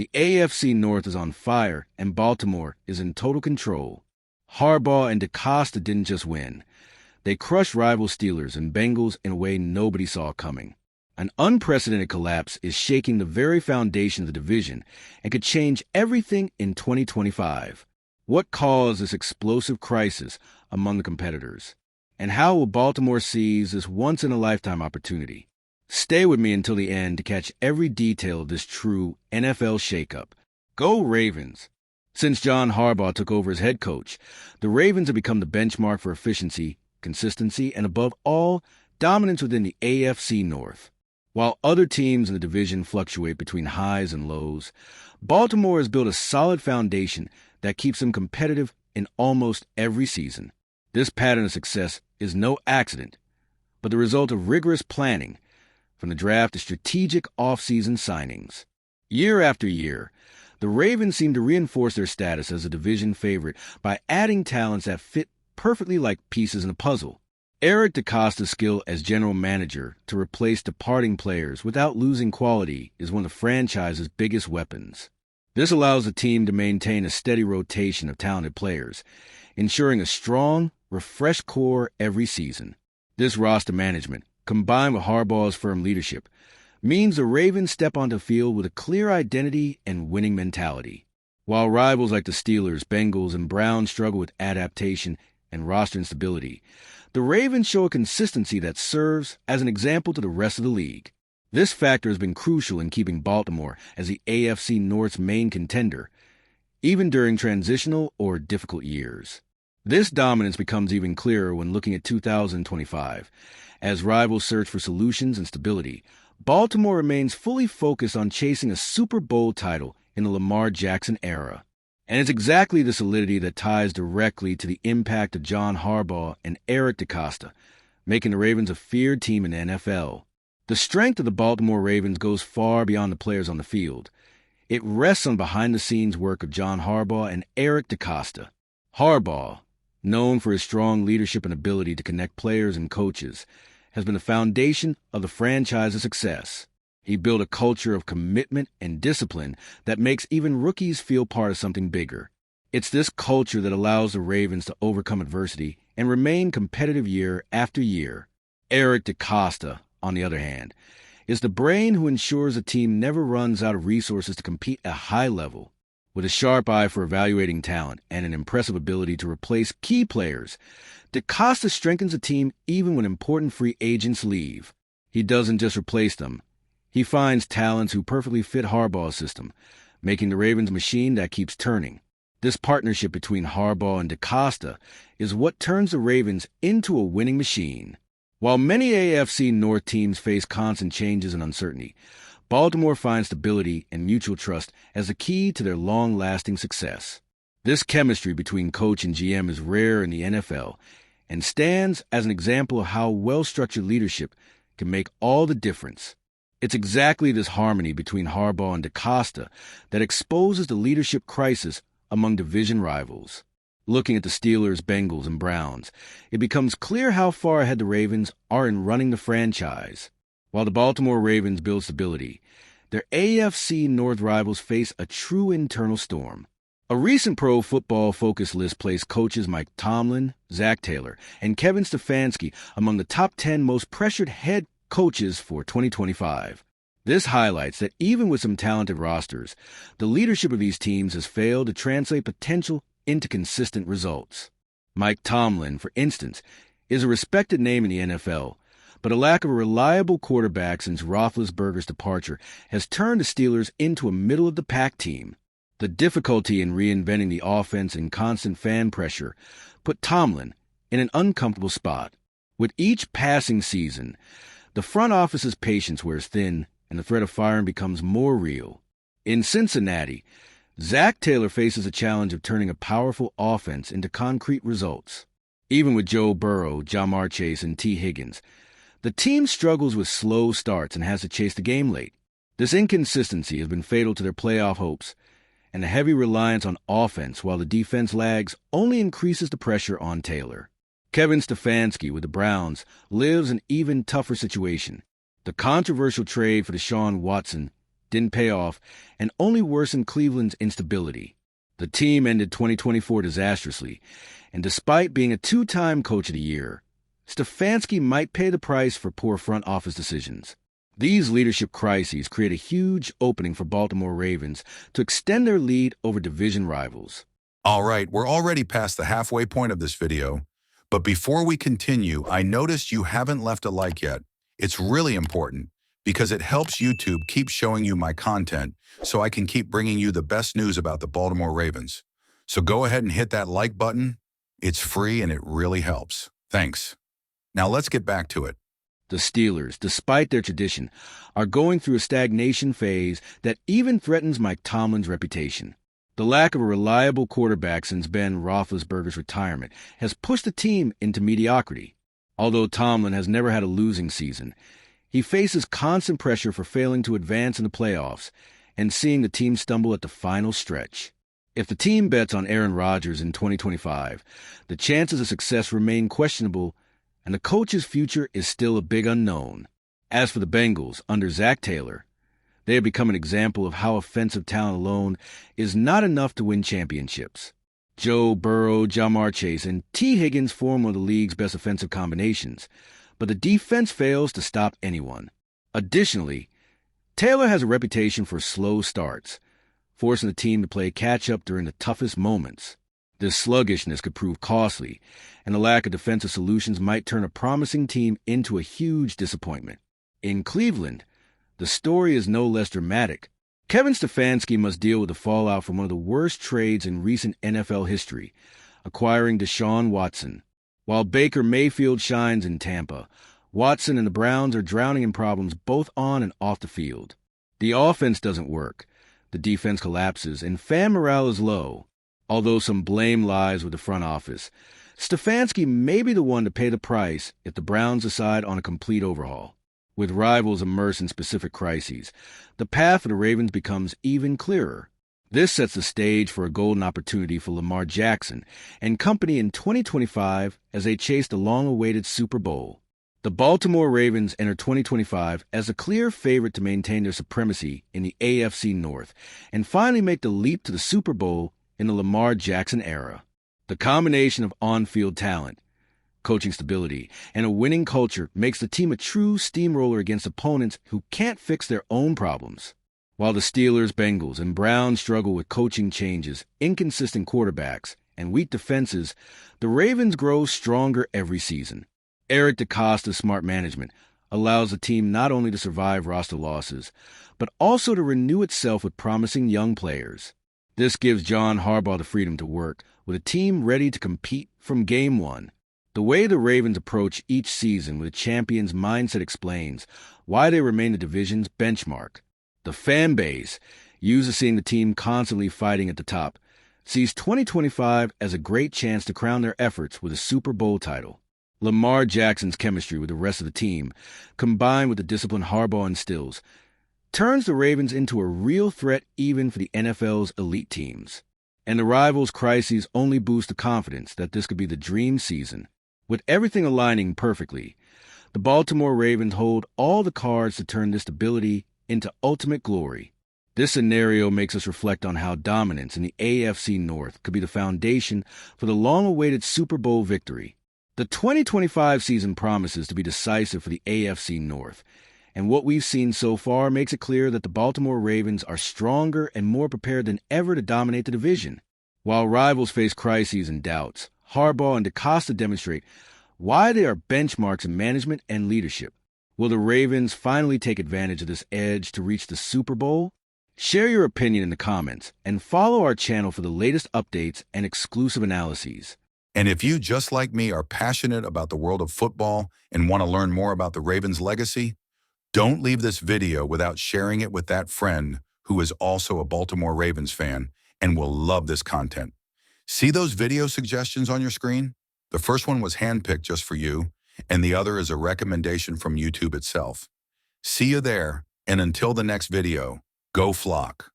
The AFC North is on fire, and Baltimore is in total control. Harbaugh and DeCosta didn't just win. They crushed rival Steelers and Bengals in a way nobody saw coming. An unprecedented collapse is shaking the very foundation of the division and could change everything in 2025. What caused this explosive crisis among the competitors? And how will Baltimore seize this once-in-a-lifetime opportunity? Stay with me until the end to catch every detail of this true NFL shakeup. Go Ravens! Since John Harbaugh took over as head coach, the Ravens have become the benchmark for efficiency, consistency, and above all, dominance within the AFC North. While other teams in the division fluctuate between highs and lows, Baltimore has built a solid foundation that keeps them competitive in almost every season. This pattern of success is no accident, but the result of rigorous planning, from the draft to strategic off-season signings. Year after year, the Ravens seem to reinforce their status as a division favorite by adding talents that fit perfectly like pieces in a puzzle. Eric DeCosta's skill as general manager to replace departing players without losing quality is one of the franchise's biggest weapons. This allows the team to maintain a steady rotation of talented players, ensuring a strong, refreshed core every season. This roster management, combined with Harbaugh's firm leadership, means the Ravens step onto the field with a clear identity and winning mentality. While rivals like the Steelers, Bengals, and Browns struggle with adaptation and roster instability, the Ravens show a consistency that serves as an example to the rest of the league. This factor has been crucial in keeping Baltimore as the AFC North's main contender, even during transitional or difficult years. This dominance becomes even clearer when looking at 2025. As rivals search for solutions and stability, Baltimore remains fully focused on chasing a Super Bowl title in the Lamar Jackson era. And it's exactly the solidity that ties directly to the impact of John Harbaugh and Eric DeCosta, making the Ravens a feared team in the NFL. The strength of the Baltimore Ravens goes far beyond the players on the field. It rests on behind-the-scenes work of John Harbaugh and Eric DeCosta. Harbaugh, known for his strong leadership and ability to connect players and coaches, has been the foundation of the franchise's success. He built a culture of commitment and discipline that makes even rookies feel part of something bigger. It's this culture that allows the Ravens to overcome adversity and remain competitive year after year. Eric DeCosta, on the other hand, is the brain who ensures a team never runs out of resources to compete at a high level. With a sharp eye for evaluating talent and an impressive ability to replace key players, DeCosta strengthens a team even when important free agents leave. He doesn't just replace them. He finds talents who perfectly fit Harbaugh's system, making the Ravens a machine that keeps turning. This partnership between Harbaugh and DeCosta is what turns the Ravens into a winning machine. While many AFC North teams face constant changes and uncertainty, Baltimore finds stability and mutual trust as the key to their long-lasting success. This chemistry between coach and GM is rare in the NFL and stands as an example of how well-structured leadership can make all the difference. It's exactly this harmony between Harbaugh and DeCosta that exposes the leadership crisis among division rivals. Looking at the Steelers, Bengals, and Browns, it becomes clear how far ahead the Ravens are in running the franchise. While the Baltimore Ravens build stability, their AFC North rivals face a true internal storm. A recent Pro Football Focus list placed coaches Mike Tomlin, Zach Taylor, and Kevin Stefanski among the top 10 most pressured head coaches for 2025. This highlights that even with some talented rosters, the leadership of these teams has failed to translate potential into consistent results. Mike Tomlin, for instance, is a respected name in the NFL, but a lack of a reliable quarterback since Roethlisberger's departure has turned the Steelers into a middle-of-the-pack team. The difficulty in reinventing the offense and constant fan pressure put Tomlin in an uncomfortable spot. With each passing season, the front office's patience wears thin and the threat of firing becomes more real. In Cincinnati, Zach Taylor faces a challenge of turning a powerful offense into concrete results. Even with Joe Burrow, Jamar Chase, and T. Higgins, the team struggles with slow starts and has to chase the game late. This inconsistency has been fatal to their playoff hopes, and the heavy reliance on offense while the defense lags only increases the pressure on Taylor. Kevin Stefanski with the Browns lives an even tougher situation. The controversial trade for Deshaun Watson didn't pay off and only worsened Cleveland's instability. The team ended 2024 disastrously, and despite being a two-time Coach of the Year, Stefanski might pay the price for poor front office decisions. These leadership crises create a huge opening for Baltimore Ravens to extend their lead over division rivals. All right, we're already past the halfway point of this video, but before we continue, I noticed you haven't left a like yet. It's really important because it helps YouTube keep showing you my content so I can keep bringing you the best news about the Baltimore Ravens. So go ahead and hit that like button. It's free and it really helps. Thanks. Now let's get back to it. The Steelers, despite their tradition, are going through a stagnation phase that even threatens Mike Tomlin's reputation. The lack of a reliable quarterback since Ben Roethlisberger's retirement has pushed the team into mediocrity. Although Tomlin has never had a losing season, he faces constant pressure for failing to advance in the playoffs and seeing the team stumble at the final stretch. If the team bets on Aaron Rodgers in 2025, the chances of success remain questionable, and the coach's future is still a big unknown. As for the Bengals, under Zach Taylor, they have become an example of how offensive talent alone is not enough to win championships. Joe Burrow, Jamar Chase, and T. Higgins form one of the league's best offensive combinations, but the defense fails to stop anyone. Additionally, Taylor has a reputation for slow starts, forcing the team to play catch-up during the toughest moments. This sluggishness could prove costly, and the lack of defensive solutions might turn a promising team into a huge disappointment. In Cleveland, the story is no less dramatic. Kevin Stefanski must deal with the fallout from one of the worst trades in recent NFL history, acquiring Deshaun Watson. While Baker Mayfield shines in Tampa, Watson and the Browns are drowning in problems both on and off the field. The offense doesn't work, the defense collapses, and fan morale is low. Although some blame lies with the front office, Stefanski may be the one to pay the price if the Browns decide on a complete overhaul. With rivals immersed in specific crises, the path for the Ravens becomes even clearer. This sets the stage for a golden opportunity for Lamar Jackson and company in 2025 as they chase the long-awaited Super Bowl. The Baltimore Ravens enter 2025 as a clear favorite to maintain their supremacy in the AFC North and finally make the leap to the Super Bowl in the Lamar Jackson era. The combination of on-field talent, coaching stability, and a winning culture makes the team a true steamroller against opponents who can't fix their own problems. While the Steelers, Bengals, and Browns struggle with coaching changes, inconsistent quarterbacks, and weak defenses, the Ravens grow stronger every season. Eric DeCosta's smart management allows the team not only to survive roster losses, but also to renew itself with promising young players. This gives John Harbaugh the freedom to work with a team ready to compete from game one. The way the Ravens approach each season with a champion's mindset explains why they remain the division's benchmark. The fan base, used to seeing the team constantly fighting at the top, sees 2025 as a great chance to crown their efforts with a Super Bowl title. Lamar Jackson's chemistry with the rest of the team, combined with the discipline Harbaugh instills, turns the Ravens into a real threat even for the NFL's elite teams. And the rivals' crises only boost the confidence that this could be the dream season. With everything aligning perfectly, the Baltimore Ravens hold all the cards to turn this stability into ultimate glory. This scenario makes us reflect on how dominance in the AFC North could be the foundation for the long-awaited Super Bowl victory. The 2025 season promises to be decisive for the AFC North, and what we've seen so far makes it clear that the Baltimore Ravens are stronger and more prepared than ever to dominate the division. While rivals face crises and doubts, Harbaugh and DeCosta demonstrate why they are benchmarks in management and leadership. Will the Ravens finally take advantage of this edge to reach the Super Bowl? Share your opinion in the comments and follow our channel for the latest updates and exclusive analyses. And if you, just like me, are passionate about the world of football and want to learn more about the Ravens' legacy, don't leave this video without sharing it with that friend who is also a Baltimore Ravens fan and will love this content. See those video suggestions on your screen? The first one was handpicked just for you, and the other is a recommendation from YouTube itself. See you there, and until the next video, go Flock.